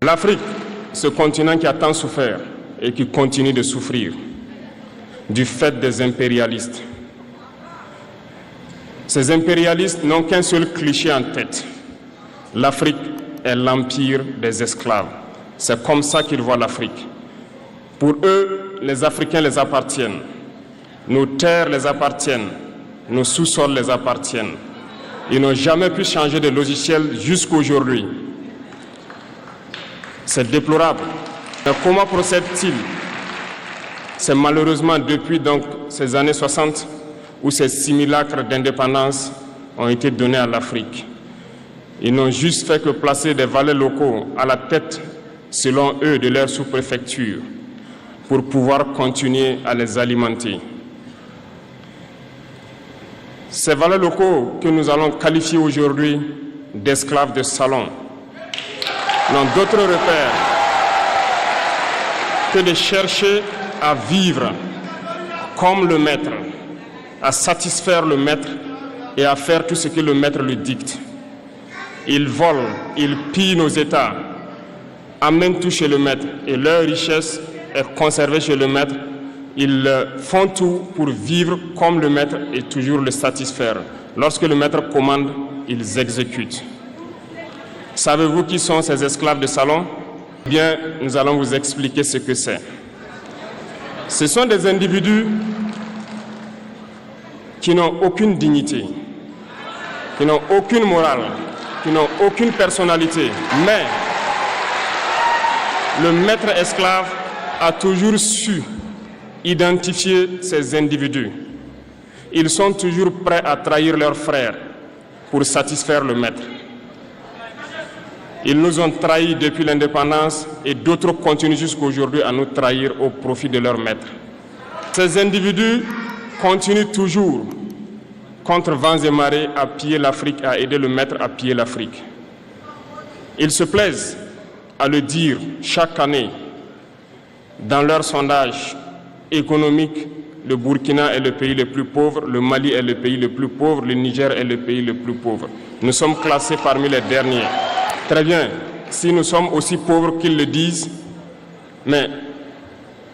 L'Afrique, ce continent qui a tant souffert et qui continue de souffrir du fait des impérialistes. Ces impérialistes n'ont qu'un seul cliché en tête. L'Afrique est l'empire des esclaves. C'est comme ça qu'ils voient l'Afrique. Pour eux, les Africains les appartiennent. Nos terres les appartiennent. Nos sous-sols les appartiennent. Ils n'ont jamais pu changer de logiciel jusqu'à aujourd'hui. C'est déplorable. Mais comment procèdent-ils? C'est malheureusement depuis donc ces années 60 où ces simulacres d'indépendance ont été donnés à l'Afrique. Ils n'ont juste fait que placer des valets locaux à la tête, selon eux, de leur sous-préfecture pour pouvoir continuer à les alimenter. Ces valets locaux que nous allons qualifier aujourd'hui d'esclaves de salon n'ont d'autre repère que de chercher à vivre comme le maître, à satisfaire le maître et à faire tout ce que le maître lui dicte. Ils volent, ils pillent nos États, amènent tout chez le maître et leur richesse est conservée chez le maître. Ils font tout pour vivre comme le maître et toujours le satisfaire. Lorsque le maître commande, ils exécutent. Savez-vous qui sont ces esclaves de salon? Bien, nous allons vous expliquer ce que c'est. Ce sont des individus qui n'ont aucune dignité, qui n'ont aucune morale, qui n'ont aucune personnalité. Mais le maître esclave a toujours su identifier ces individus. Ils sont toujours prêts à trahir leurs frères pour satisfaire le maître. Ils nous ont trahis depuis l'indépendance et d'autres continuent jusqu'à aujourd'hui à nous trahir au profit de leur maître. Ces individus continuent toujours, contre vents et marées, à piller l'Afrique, à aider le maître à piller l'Afrique. Ils se plaisent à le dire chaque année dans leurs sondages économiques. Le Burkina est le pays le plus pauvre, le Mali est le pays le plus pauvre, le Niger est le pays le plus pauvre. Nous sommes classés parmi les derniers. Très bien, si nous sommes aussi pauvres qu'ils le disent, mais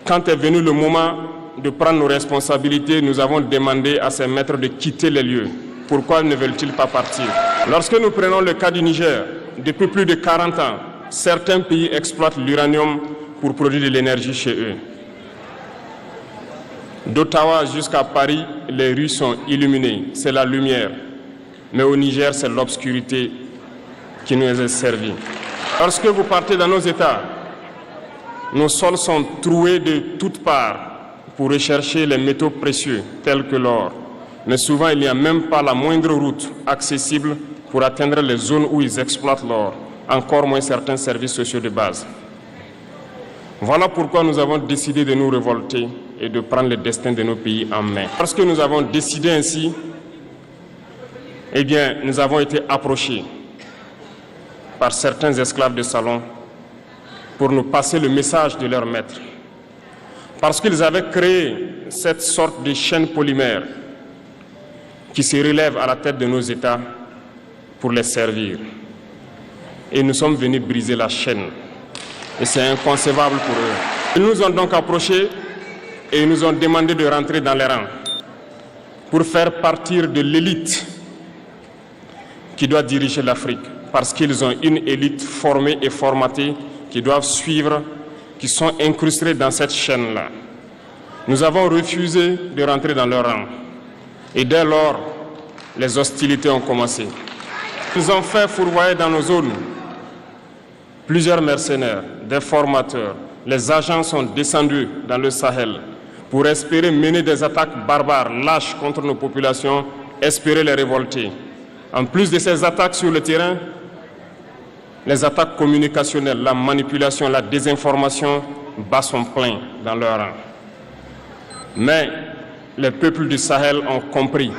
quand est venu le moment de prendre nos responsabilités, nous avons demandé à ces maîtres de quitter les lieux. Pourquoi ne veulent-ils pas partir? Lorsque nous prenons le cas du Niger, depuis plus de 40 ans, certains pays exploitent l'uranium pour produire de l'énergie chez eux. D'Ottawa jusqu'à Paris, les rues sont illuminées, c'est la lumière. Mais au Niger, c'est l'obscurité qui nous est servie. Lorsque vous partez dans nos États, nos sols sont troués de toutes parts pour rechercher les métaux précieux tels que l'or. Mais souvent, il n'y a même pas la moindre route accessible pour atteindre les zones où ils exploitent l'or, encore moins certains services sociaux de base. Voilà pourquoi nous avons décidé de nous révolter et de prendre le destin de nos pays en main. Parce que nous avons décidé ainsi, eh bien, nous avons été approchés par certains esclaves de salon pour nous passer le message de leur maître. Parce qu'ils avaient créé cette sorte de chaîne polymère qui se relève à la tête de nos États pour les servir. Et nous sommes venus briser la chaîne. Et c'est inconcevable pour eux. Ils nous ont donc approchés et ils nous ont demandé de rentrer dans les rangs pour faire partir de l'élite qui doit diriger l'Afrique. Parce qu'ils ont une élite formée et formatée qui doivent suivre, qui sont incrustés dans cette chaîne-là. Nous avons refusé de rentrer dans leur rang. Et dès lors, les hostilités ont commencé. Ils ont fait fourvoyer dans nos zones plusieurs mercenaires, des formateurs. Les agents sont descendus dans le Sahel pour espérer mener des attaques barbares, lâches contre nos populations, espérer les révolter. En plus de ces attaques sur le terrain, les attaques communicationnelles, la manipulation, la désinformation battent son plein dans leur rang. Mais les peuples du Sahel ont compris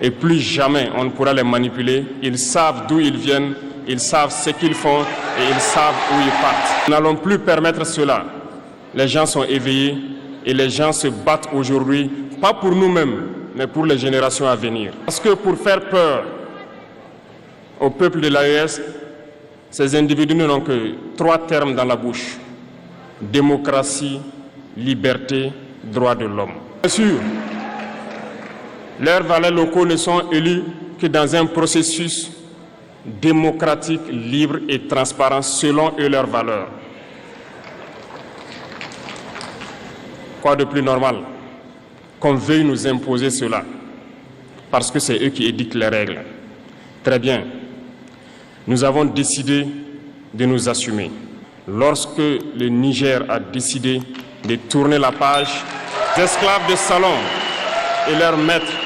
et plus jamais on ne pourra les manipuler. Ils savent d'où ils viennent, ils savent ce qu'ils font et ils savent où ils partent. Nous n'allons plus permettre cela. Les gens sont éveillés et les gens se battent aujourd'hui, pas pour nous-mêmes, mais pour les générations à venir. Parce que pour faire peur au peuple de l'AES, Ces individus n'ont que 3 termes dans la bouche: démocratie, liberté, droits de l'homme. Bien sûr, leurs valets locaux ne sont élus que dans un processus démocratique, libre et transparent selon eux leurs valeurs. Quoi de plus normal qu'on veuille nous imposer cela, parce que c'est eux qui édictent les règles. Très bien, nous avons décidé de nous assumer. Lorsque le Niger a décidé de tourner la page, les esclaves de salon et leurs maîtres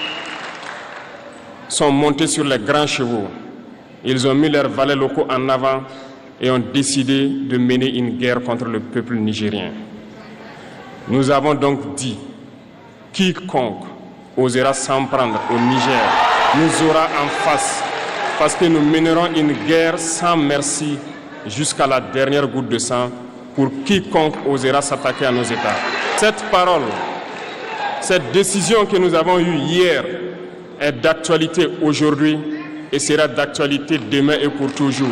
sont montés sur les grands chevaux. Ils ont mis leurs valets locaux en avant et ont décidé de mener une guerre contre le peuple nigérien. Nous avons donc dit: quiconque osera s'en prendre au Niger nous aura en face, parce que nous mènerons une guerre sans merci jusqu'à la dernière goutte de sang pour quiconque osera s'attaquer à nos États. Cette parole, cette décision que nous avons eue hier est d'actualité aujourd'hui et sera d'actualité demain et pour toujours.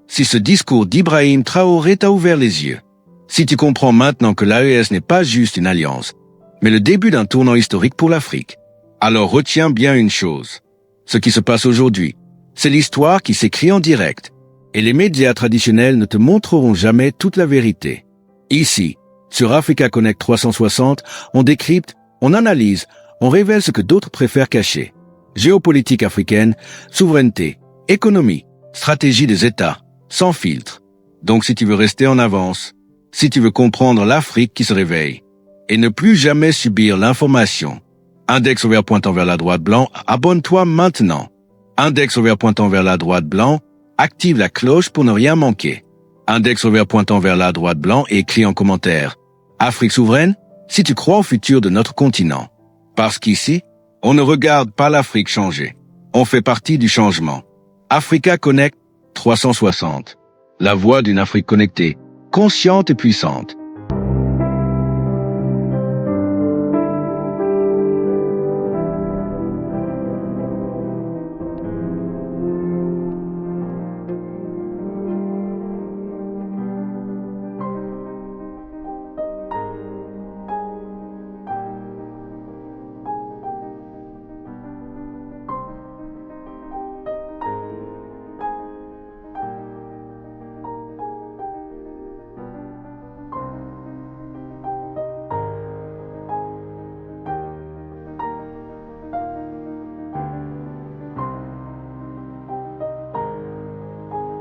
Si ce discours d'Ibrahim Traoré t'a ouvert les yeux, si tu comprends maintenant que l'AES n'est pas juste une alliance, mais le début d'un tournant historique pour l'Afrique, alors retiens bien une chose. Ce qui se passe aujourd'hui, c'est l'histoire qui s'écrit en direct. Et les médias traditionnels ne te montreront jamais toute la vérité. Ici, sur Africa Connect 360, on décrypte, on analyse, on révèle ce que d'autres préfèrent cacher. Géopolitique africaine, souveraineté, économie, stratégie des États, sans filtre. Donc si tu veux rester en avance, si tu veux comprendre l'Afrique qui se réveille, et ne plus jamais subir l'information, index ouvert pointant vers la droite blanc, abonne-toi maintenant. Index ouvert pointant vers la droite blanc, active la cloche pour ne rien manquer. Index ouvert pointant vers la droite blanc et écris en commentaire: Afrique souveraine, si tu crois au futur de notre continent. Parce qu'ici, on ne regarde pas l'Afrique changer. On fait partie du changement. Africa Connect 360. La voix d'une Afrique connectée, consciente et puissante.